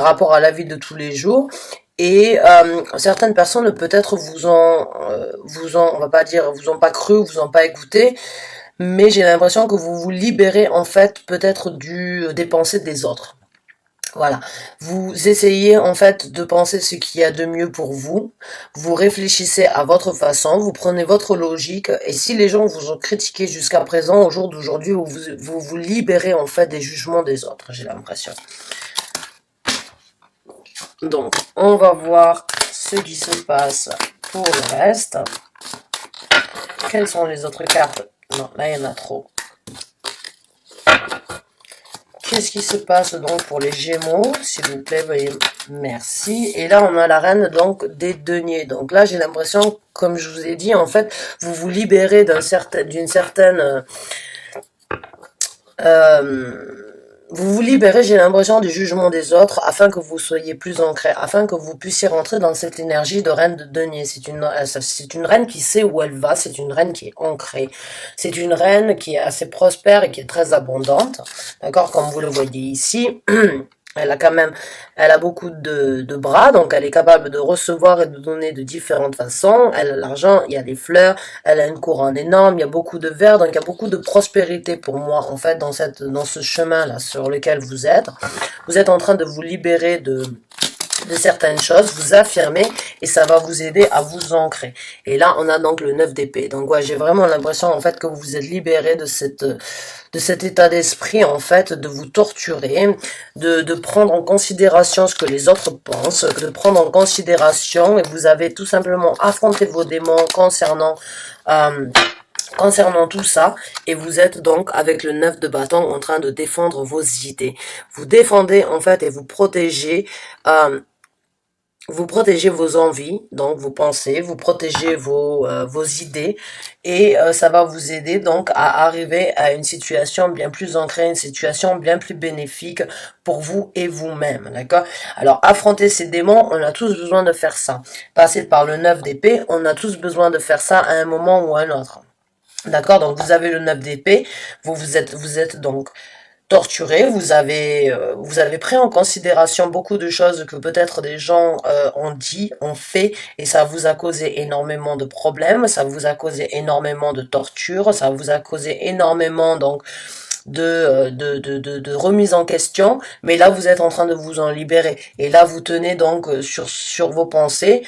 par rapport à la vie de tous les jours. Et certaines personnes peut-être on va pas dire, vous ont pas cru, vous ont pas écouté, mais j'ai l'impression que vous vous libérez en fait peut-être des pensées des autres. Voilà. Vous essayez en fait de penser ce qu'il y a de mieux pour vous. Vous réfléchissez à votre façon, vous prenez votre logique. Et si les gens vous ont critiqué jusqu'à présent, au jour d'aujourd'hui, vous libérez en fait des jugements des autres, j'ai l'impression. Donc, on va voir ce qui se passe pour le reste. Quelles sont les autres cartes? Non, là, il y en a trop. Qu'est-ce qui se passe donc pour les Gémeaux, s'il vous plaît, veuillez, merci. Et là, on a la reine donc des deniers. Donc là, j'ai l'impression, comme je vous ai dit, en fait, vous vous libérez d'une certaine vous vous libérez, j'ai l'impression, du jugement des autres afin que vous soyez plus ancré, afin que vous puissiez rentrer dans cette énergie de reine de denier. C'est une reine qui sait où elle va, c'est une reine qui est ancrée. C'est une reine qui est assez prospère et qui est très abondante. D'accord, comme vous le voyez ici. Elle a beaucoup de bras, donc elle est capable de recevoir et de donner de différentes façons. Elle a l'argent, il y a des fleurs, elle a une couronne énorme, il y a beaucoup de verre, donc il y a beaucoup de prospérité pour moi, en fait, dans ce chemin-là sur lequel vous êtes. Vous êtes en train de vous libérer de certaines choses, vous affirmez et ça va vous aider à vous ancrer. Et là, on a donc le 9 d'épée. Donc ouais, j'ai vraiment l'impression en fait que vous vous êtes libéré de cet état d'esprit en fait, de vous torturer, de prendre en considération ce que les autres pensent, de prendre en considération et vous avez tout simplement affronté vos démons concernant tout ça, et vous êtes donc avec le 9 de bâton en train de défendre vos idées. Vous défendez en fait et vous protégez vos envies, donc vos pensées, vous protégez vos idées et ça va vous aider donc à arriver à une situation bien plus ancrée, une situation bien plus bénéfique pour vous et vous-même, d'accord? Alors affronter ces démons, on a tous besoin de faire ça. Passer par le 9 d'épée, on a tous besoin de faire ça à un moment ou à un autre. D'accord? Donc vous avez le 9 d'épée, vous êtes donc torturé, vous avez pris en considération beaucoup de choses que peut-être des gens ont dit, ont fait, et ça vous a causé énormément de problèmes, ça vous a causé énormément de torture, ça vous a causé énormément donc de remise en question, mais là vous êtes en train de vous en libérer, et là vous tenez donc sur vos pensées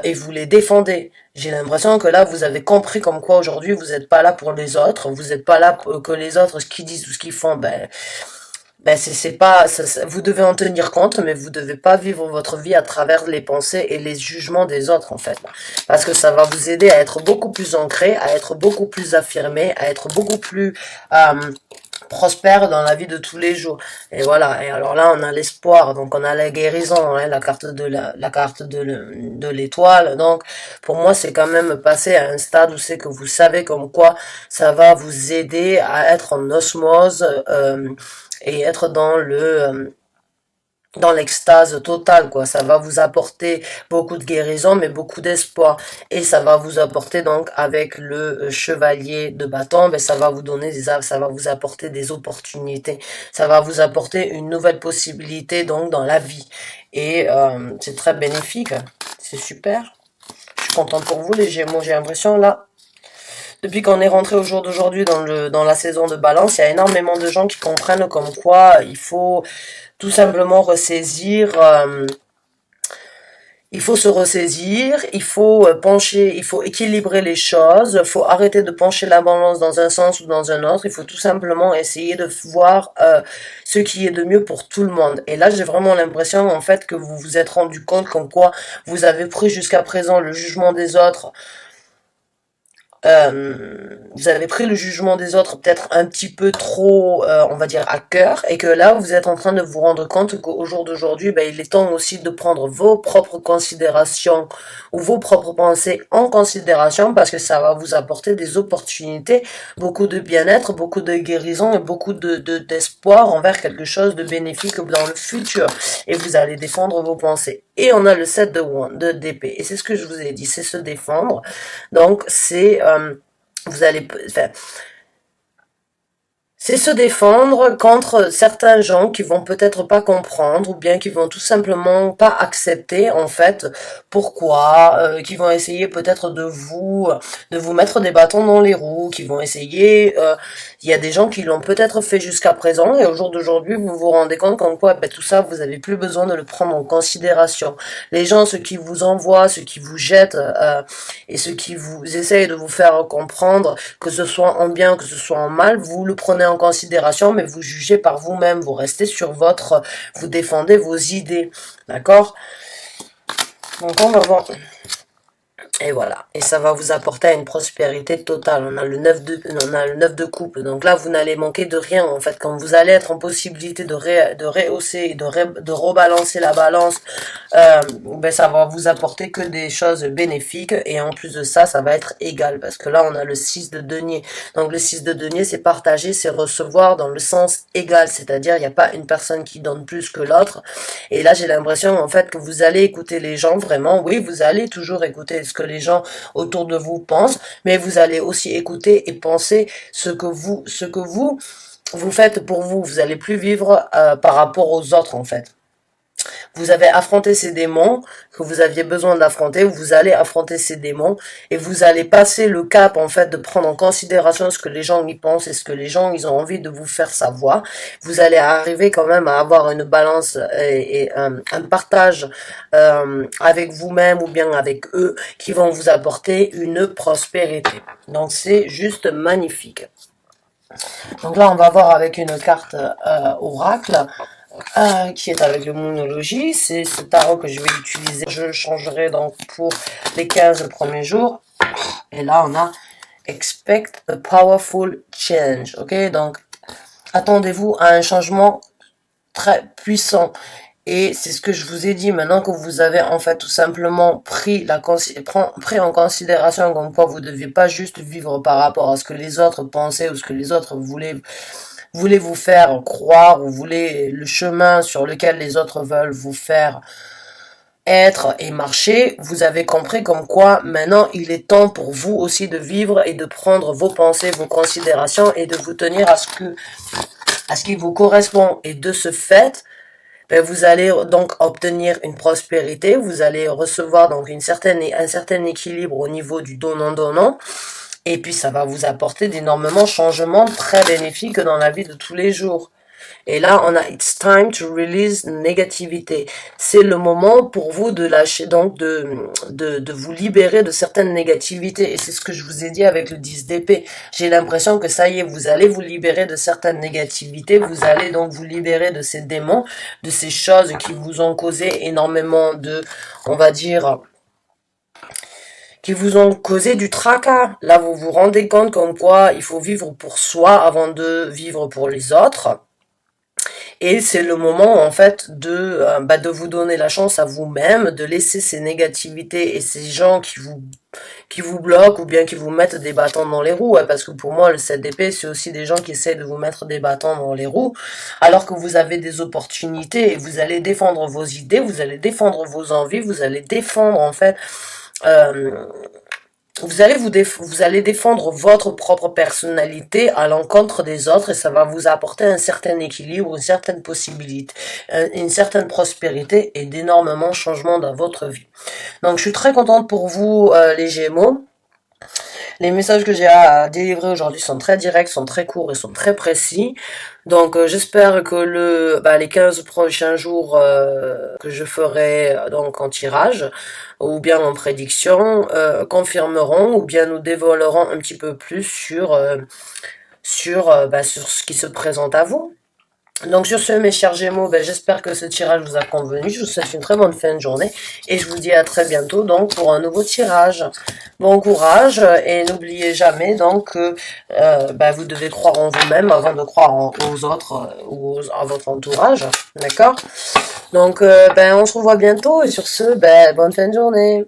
et vous les défendez. J'ai l'impression que là vous avez compris comme quoi aujourd'hui vous n'êtes pas là pour les autres, vous n'êtes pas là pour que les autres, ce qu'ils disent ou ce qu'ils font, c'est pas, vous devez en tenir compte, mais vous devez pas vivre votre vie à travers les pensées et les jugements des autres, en fait. Parce que ça va vous aider à être beaucoup plus ancré, à être beaucoup plus affirmé, à être beaucoup plus prospère dans la vie de tous les jours. Et voilà. Et alors là, on a l'espoir, donc on a la guérison, hein, la carte de l'étoile. Donc, pour moi, c'est quand même passer à un stade où c'est que vous savez comme quoi ça va vous aider à être en osmose, et être dans l'extase totale, quoi. Ça va vous apporter beaucoup de guérison, mais beaucoup d'espoir. Et ça va vous apporter donc avec le chevalier de bâton, ben ça va vous donner ça va vous apporter des opportunités. Ça va vous apporter une nouvelle possibilité donc dans la vie. Et c'est très bénéfique. C'est super. Je suis contente pour vous les Gémeaux. J'ai l'impression là. Depuis qu'on est rentré au jour d'aujourd'hui dans la saison de Balance, il y a énormément de gens qui comprennent comme quoi il faut tout simplement ressaisir, il faut se ressaisir, il faut pencher, il faut équilibrer les choses, il faut arrêter de pencher la balance dans un sens ou dans un autre, il faut tout simplement essayer de voir ce qui est de mieux pour tout le monde. Et là, j'ai vraiment l'impression en fait que vous vous êtes rendu compte comme quoi vous avez pris jusqu'à présent le jugement des autres. Vous avez pris le jugement des autres peut-être un petit peu trop, on va dire, à cœur, et que là, vous êtes en train de vous rendre compte qu'au jour d'aujourd'hui, il est temps aussi de prendre vos propres considérations ou vos propres pensées en considération, parce que ça va vous apporter des opportunités, beaucoup de bien-être, beaucoup de guérison et beaucoup d'espoir envers quelque chose de bénéfique dans le futur. Et vous allez défendre vos pensées. Et on a le 7 d'épée. Et c'est ce que je vous ai dit, c'est se défendre. Donc, c'est... vous allez... Enfin, C'est se défendre contre certains gens qui vont peut-être pas comprendre ou bien qui vont tout simplement pas accepter en fait pourquoi, qui vont essayer peut-être de vous mettre des bâtons dans les roues, qui vont essayer. Il y a des gens qui l'ont peut-être fait jusqu'à présent et au jour d'aujourd'hui vous vous rendez compte qu'en quoi ben, tout ça vous avez plus besoin de le prendre en considération. Les gens, ceux qui vous envoient, ceux qui vous jettent et ceux qui vous essayent de vous faire comprendre que ce soit en bien, que ce soit en mal, vous le prenez en considération, mais vous jugez par vous-même, vous restez sur vous défendez vos idées, d'accord? Donc on va voir. Et voilà. Et ça va vous apporter une prospérité totale. On a le 9 de coupe. Donc là, vous n'allez manquer de rien. En fait, quand vous allez être en possibilité de rehausser, de rebalancer la balance, ben ça va vous apporter que des choses bénéfiques. Et en plus de ça, ça va être égal. Parce que là, on a le 6 de denier. Donc le 6 de denier, c'est partager, c'est recevoir dans le sens égal. C'est-à-dire, il n'y a pas une personne qui donne plus que l'autre. Et là, j'ai l'impression, en fait, que vous allez écouter les gens vraiment. Oui, vous allez toujours écouter ce que les gens autour de vous pensent, mais vous allez aussi écouter et penser ce que vous faites pour vous. Vous allez plus vivre par rapport aux autres, en fait. Vous avez affronté ces démons que vous aviez besoin d'affronter, vous allez affronter ces démons et vous allez passer le cap en fait de prendre en considération ce que les gens y pensent et ce que les gens ils ont envie de vous faire savoir. Vous allez arriver quand même à avoir une balance et un partage avec vous-même ou bien avec eux qui vont vous apporter une prospérité. Donc c'est juste magnifique. Donc là on va voir avec une carte oracle qui est avec le Moonology. C'est ce tarot que je vais utiliser. Je changerai donc pour les 15 premiers jours. Et là, on a Expect a Powerful Change. Ok, donc attendez-vous à un changement très puissant. Et c'est ce que je vous ai dit, maintenant que vous avez en fait tout simplement pris en considération comme quoi vous ne deviez pas juste vivre par rapport à ce que les autres pensaient ou ce que les autres voulez vous faire croire ou voulez le chemin sur lequel les autres veulent vous faire être et marcher, vous avez compris comme quoi maintenant il est temps pour vous aussi de vivre et de prendre vos pensées, vos considérations et de vous tenir à ce qui vous correspond. Et de ce fait, ben vous allez donc obtenir une prospérité, vous allez recevoir donc un certain équilibre au niveau du donnant-donnant. Et puis, ça va vous apporter d'énormément changements très bénéfiques dans la vie de tous les jours. Et là, on a It's time to release négativité. C'est le moment pour vous de lâcher, donc de vous libérer de certaines négativités. Et c'est ce que je vous ai dit avec le 10 d'épée. J'ai l'impression que ça y est, vous allez vous libérer de certaines négativités. Vous allez donc vous libérer de ces démons, de ces choses qui vous ont causé énormément de, on va dire, qui vous ont causé du tracas. Là, vous vous rendez compte comme quoi il faut vivre pour soi avant de vivre pour les autres. Et c'est le moment, en fait, de vous donner la chance à vous-même, de laisser ces négativités et ces gens qui vous bloquent ou bien qui vous mettent des bâtons dans les roues. Parce que pour moi, le 7 d'épée, c'est aussi des gens qui essaient de vous mettre des bâtons dans les roues, alors que vous avez des opportunités et vous allez défendre vos idées, vous allez défendre vos envies, vous allez défendre, en fait, vous allez défendre votre propre personnalité à l'encontre des autres et ça va vous apporter un certain équilibre, une certaine possibilité, une certaine prospérité et d'énormément changements dans votre vie. Donc je suis très contente pour vous les Gémeaux. Les messages que j'ai à délivrer aujourd'hui sont très directs, sont très courts et sont très précis. Donc j'espère que les 15 prochains jours que je ferai donc en tirage ou bien en prédiction confirmeront ou bien nous dévoileront un petit peu plus sur ce qui se présente à vous. Donc sur ce, mes chers Gémeaux, j'espère que ce tirage vous a convenu. Je vous souhaite une très bonne fin de journée et je vous dis à très bientôt donc pour un nouveau tirage. Bon courage et n'oubliez jamais donc que vous devez croire en vous-même avant de croire aux autres ou à votre entourage, d'accord? Donc on se revoit bientôt et sur ce, bonne fin de journée.